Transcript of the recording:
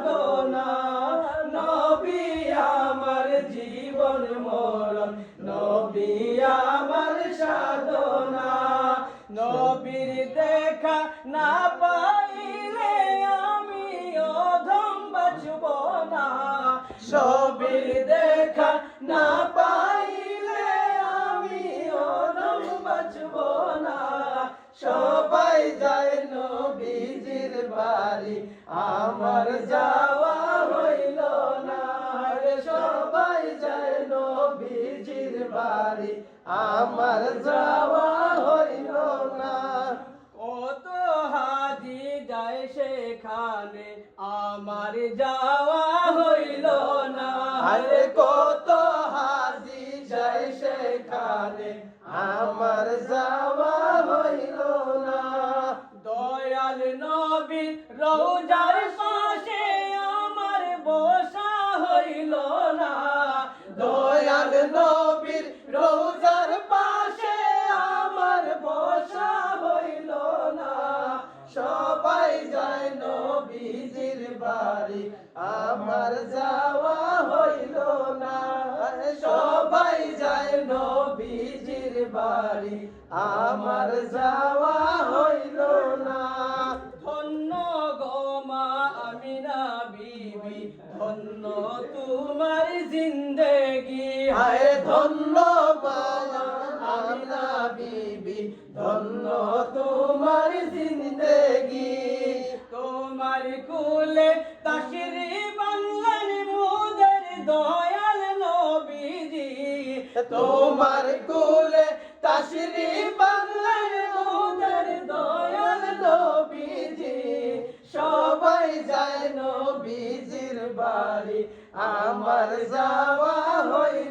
সাধনা, নবী আমার জীবন মরণ, নবী আমার সাধনা। নবীর দেখা না পাইলে আমি অধম বাঁচব না, নবীর দেখা না পাইলে আমি অধম বাঁচব না। সবাই যায় নবীজির বাড়ি, আমার যাওয়া হইল না। সবাই যায় নবীজির বাড়ি, আমার যাওয়া হইল না। কত হাজি যায় সেখানে, আমার যাওয়া হইল না। আরে কত হাজি যায় সেখানে, আমার যাওয়া হইল না। দয়াল নবী রওজার পাশে আমার বসা হইল না, দয়াল নবীর রওজার পাশে আমার বসা হইল না। সবাই যায় নবীজির বাড়ি, আমার যাওয়া হইল না। সবাই যায় নবীজির বাড়ি, আমার যাওয়া হইল না। ধন্য গো মা আমিনা বিবি, ধন্য তোমার জিন্দেগি। হায় ধন্য মা আমিনা বিবি, ধন্য তোমার জিন্দেগি। তোমার কুলে তাশরীফ আনলেন মোদের দয়াল নবীজি, তোমার কুলে তাশরীফ আনলেন মোদের দয়াল নবীজি। সবাই যায় নবীজির বাড়ি, আমার যাওয়া হইল